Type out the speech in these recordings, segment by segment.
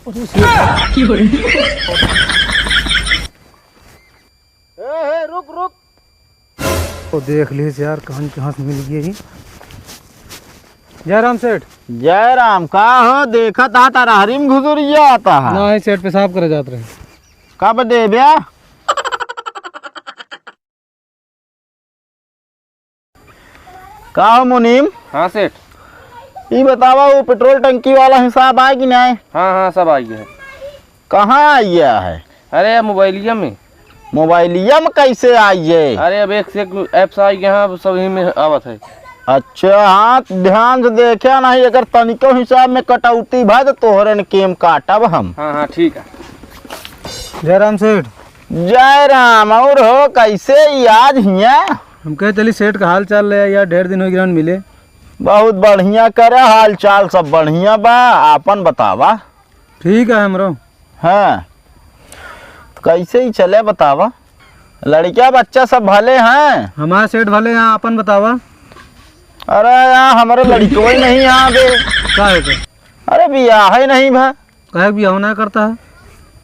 रुक रुक तो देख लीजिए यार, कहाँ से मिल गई। जयराम सेठ। जयराम का हो, देखा था तारा हरिम घुसुरिया आता है ना ही सेठ पेशाब करे जाते रहे। कब दे ब्या का हो मुनीम? हाँ सेठ। ये बतावा वो पेट्रोल टंकी वाला हिसाब आए कि नहीं? हाँ हाँ सब आ गया है। कहाँ आई है? अरे मोबाइलिया में। मोबाइलिया में कैसे आई है? अरे अब एक से एक ऐप्स आ गया है, सभी में आवत है। अच्छा हाँ, ध्यान से देखा नहीं, अगर तनिको हिसाब में कटौती भाई तो तोहरन केम काटब हम। हाँ हाँ ठीक है। जयराम सेठ। जयराम और हो, कैसे याद हिया? हम कहे चली सेठ का हाल चाल ले यार, 1.5 दिन हो गया मिले। बहुत बढ़िया करे, हाल चाल सब बढ़िया बा, आपन बतावा। ठीक है हमरो। हाँ तो कैसे ही चले बतावा? लड़किया बच्चा सब भले हैं? हमारे सेठ भले यहाँ, अपन बतावा। अरे यहाँ हमारे लड़कों ही नहीं यहाँ पे। क्या है तो? अरे बियाह ही नहीं भा। कहे बियाह ना करता है?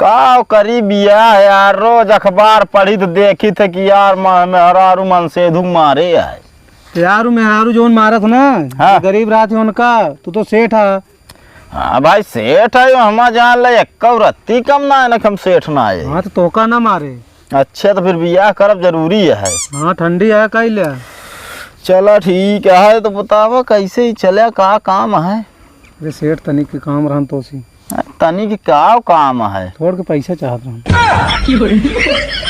का करी बियाह यार, रोज अखबार पढ़ी तो देखी थे कि यार मेहरारू मन से धूम मारे आए। यार मेहरारू जोन मारा था ना, हाँ। गरीब रात है उनका, तू तो सेठ है। हाँ भाई सेठ है, हम जान ले एक रत्ती कम ना है ना, हम सेठ ना है। हाँ तो तोका ना मारे। अच्छा तो फिर बियाह करब जरूरी है। हाँ ठंडी है का ले। चलो ठीक है, तो बतावा कैसे ही चले, का काम है? अरे सेठ तनिक के काम रहन तो सी। तनी की का काम है? थोड़ के पैसा चाहत रहन।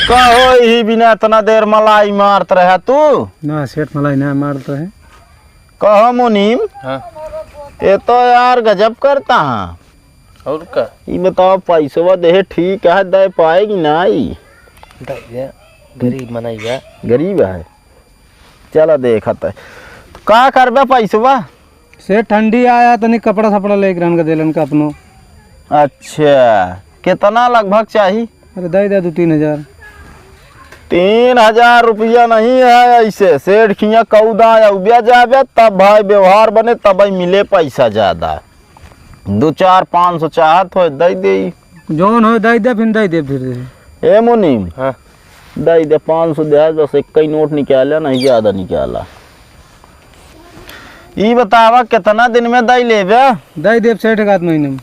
कहो ही बिना इतना देर मलाई मारत रहा तू? ना सेठ मलाई ना मारता है। कहो मुनीम। हाँ ये तो यार गजब करता है। और का? ये बताओ पैसा दे ठीक है, दे पाएगी नहीं? गरीब मनाइया। गरीब है, चलो देखत है का करबे पैसा। सेठ ठंडी आया तनिक कपड़ा सपड़ा लेकर रहन का देलन का अपनो। अच्छा कितना लगभग चाहिए? अरे दे 2-3 हजार। 3,000 रुपया नहीं है ऐसे, सेठ खिया कौदा या उबिया जाबे तब भाई व्यवहार बने, तब भाई मिले पैसा ज्यादा। 2-4-500 चाहत हो दे जोन हो दे फिर फिर। ए मुनीम। हाँ दे 500 दे, बस एक ही नोट निकाला, नहीं ज्यादा निकाला। ये बतावा कितना दिन में दे लेबे? दे सेठ एक आध महीने में।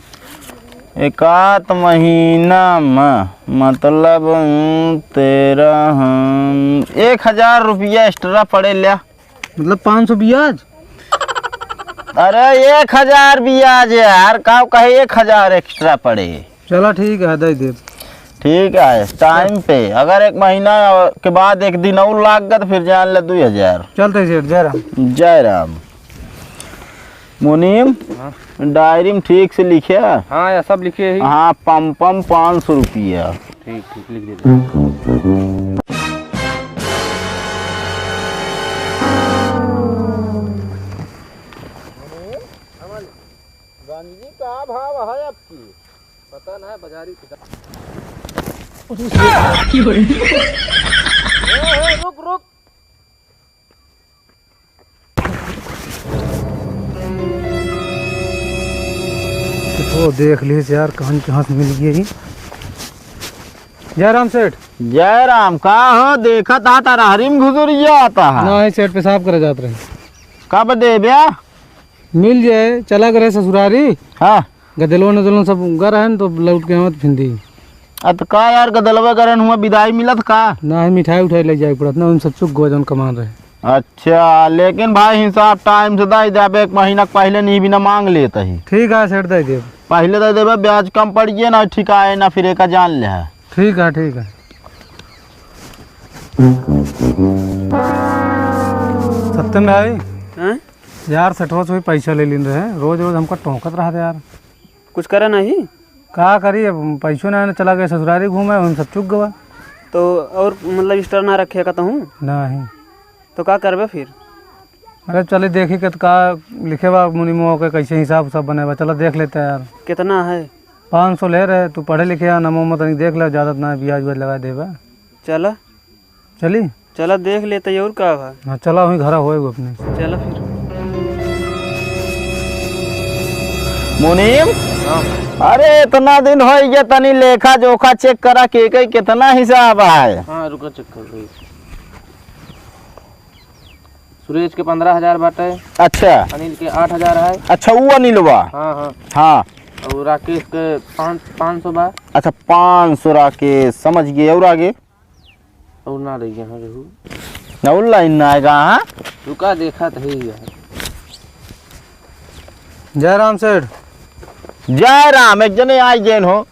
1 महीना में मतलब 1,000 रुपया एक्स्ट्रा पड़े लिया। मतलब 500 ब्याज? अरे 1,000 ब्याज यार, का कहे 1,000 एक्स्ट्रा पड़े। चलो ठीक है दे। ठीक है टाइम पे, अगर 1 महीना के बाद 1 दिन और लाग गया तो फिर जान ले 2,000। चलते सेठ। जयराम। जयराम। मुनीम। हाँ? डायरी में ठीक से लिखे? हाँ या सब लिखे ही। हाँ पम 500 रुपया। ठीक ठीक लिख दे। गंजी का भाव है आपकी? पता ना है, बाजारी रुक रुक तो देख लीजिए यार, कहाँ से मिल गई। जयराम सेठ। जयराम का हो, देखा था तारा हरिम घुसुरिया आता है ना ही सेठ पेशाब करे जाते रहे। कब दे ब्या? मिल जाए, चला करे ससुरारी। हाँ गदलों सब गर है तो लौट के मत फिंदी। अब का यार गदलवा करन हुआ, विदाई मिलत का? ना ही मिठाई उठाई ले जाए पड़त ना, उन सब चुक गोजन कमान रहे। अच्छा लेकिन भाई हिसाब टाइम से दे देबे, 1 महीना पहले नहीं भी ना मांग लेता ही। ठीक है सेठ दे। पहले दे देबे, ब्याज कम पड़िए ना, ठिकाए ना फिर एक जान ले है। ठीक है। सत्यम भाई यार, सेठवा से पैसा ले लेन रहे, रोज हमको टोकत रहा था यार। कुछ करा नहीं? का करी, अब पैसों ना चला गए ससुरारी घूमे, उन सब चुक गवा। तो और मतलब स्टर ना रखे का हूँ नहीं तो क्या करबे फिर? अरे चले देखी के का लिखे बा मुनिमो के, कैसे हिसाब सब बने बा, चलो देख लेते हैं यार। कितना है? 500 ले रहे, तू पढ़े लिखे या नमो मत नहीं, देख ले ज़्यादा ना ब्याज व्याज लगा देबा। चला चली चला देख लेते और का बा। हाँ चला वहीं घर होए अपने। चला फिर। मुनीम। हाँ अरे इतना दिन हो गया, तनी लेखा जोखा चेक करा के कितना हिसाब है। हाँ रुको चेक कर रही। सुरेश के 15,000 बाटे, अच्छा अनिल के 8,000 है। अच्छा वो अनिलवा। हाँ हाँ। हाँ और राकेश के 500 बा। अच्छा 500 राकेश, समझ गए। और आगे और ना रही यहाँ रहू। और लाइन ना आएगा। हाँ रुका देखा तो है यार। जयराम सेठ। जय राम, एक जने आई जैन हो।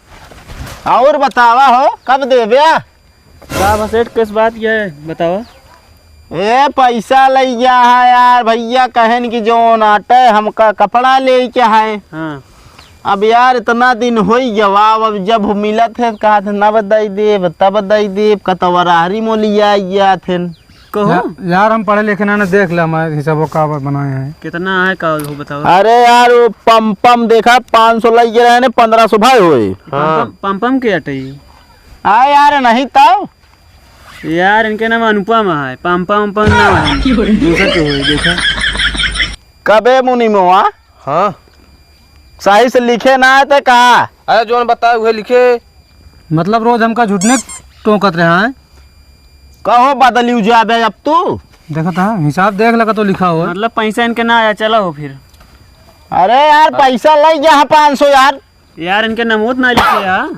और बतावा हो कब देवे? का सेठ किस बात की है बताओ। ए पैसा ले गया है यार, भैया कहन की जो नाटे हमका कपड़ा ले के है। हाँ अब यार इतना दिन हो जवाब, अब जब मिलत है कहा थे न बदाई देव तब बदाई देव कतवराहरी मोलिया थे। कहो यार हम पढ़े लिखे ना देख ले हमारे हिसाबों का बनाए हैं। कितना है का हो बताओ। अरे यार वो पम देखा 500 लग रहे ने 1500 भाई होए। पम के अटई। हाँ यार नहीं तब यार इनके नाम अनुपम है, पम नाम है। दूसरा तो होई देखा। कबे मुनि मोआ हाँ सही से लिखे ना है तो कहा। अरे जो बताए हुए लिखे। मतलब रोज हमका झूठने टोकत रहे हैं। कहो बदली जाबे अब तू। देखा था हिसाब देख लगा तो लिखा हुआ है। मतलब पैसा इनके ना आया, चला हो फिर। अरे यार पैसा लग गया 500 यार। यार इनके नमोद ना लिखे यार।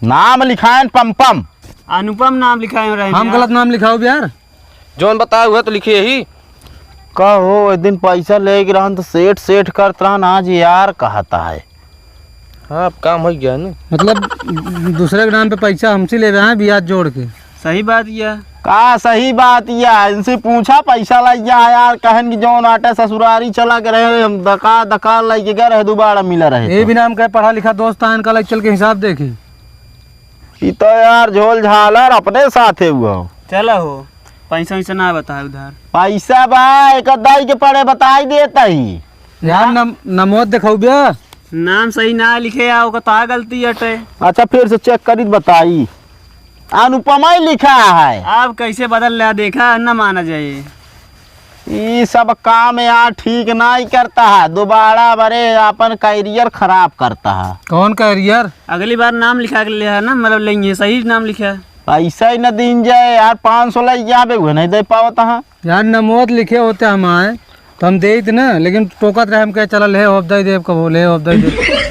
नाम लिखाएं पम अनुपम नाम लिखा है। हम गलत नाम लिखा हो यार। जो बताए हुए तो लिखे यही। कहो एक दिन पैसा ले रहा तो सेठ करत रहा आज यार कहता है। हाँ अब काम हो गया ना। मतलब दूसरे के नाम पे पैसा हमसे ले रहे हैं ब्याज जोड़ के। सही बात यह का सही बात या इनसे पूछा पैसा लग गया यार, कहन की जो नाटे ससुरारी चला के रहे हम दका लग गए रहे दोबारा मिला रहे। ये भी नाम कहे पढ़ा लिखा दोस्त है इनका, लग चल के हिसाब देखी। ये तो यार झोल झालर अपने साथ हुआ। चला हो पैसा वैसा ना बताए उधार। पैसा बा एक दाई के पड़े बताई देता ही यार नमोद दिखाऊ बिया। नाम सही ना लिखे आओ का ता गलती अटे। अच्छा फिर से चेक करी बताई। अनुपमा ही लिखा है। आप कैसे बदल लिया देखा न माना जाए। ये सब काम यार ठीक ना ही करता है, दोबारा बड़े अपन कैरियर खराब करता है। कौन कैरियर? अगली बार नाम लिखा के लिया है ना, मतलब लेंगे सही नाम लिखा है। पैसा ही न दिन जाए यार 500 लग गया हुए नहीं दे पावता है। यार नमोद लिखे होते हम आए तो हम दे ना, लेकिन टोकत रहे हम कहे चला ले होबदाई देव कब ले होबदाई देव।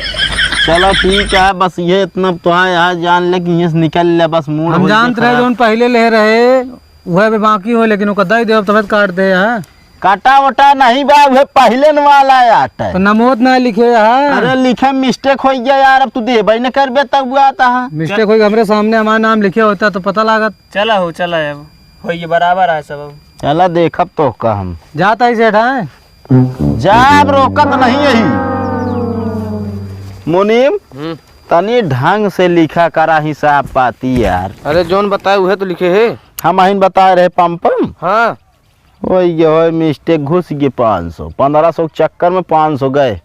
चलो ठीक है, बस ये इतना तो है यार, जान ले कि यहाँ से निकल ले बस मूड। हम जानते रहे जो पहले ले रहे वह भी बाकी हो, लेकिन वो दई देव तब काट दे। है काटा वटा नहीं बा, वह पहले न वाला यार तो नमोद ना लिखे है। अरे लिखे मिस्टेक हो गया यार, अब तू दे भाई न करबे तब वो आता है। मिस्टेक हो हमारे सामने हमारा नाम लिखे होता तो पता लागत। चला हो चला अब हो ये बराबर है सब। अब चला देखब तो का हम जाता ही सेठ है जाब रोकत नहीं यही। मुनीम तनी ढंग से लिखा करा हिसाब पाती यार। अरे जोन बताए हुए तो लिखे है। हम अहिन बता रहे पम हाँ वही मिस्टेक घुस गए 500 1500 के चक्कर में 500 गए।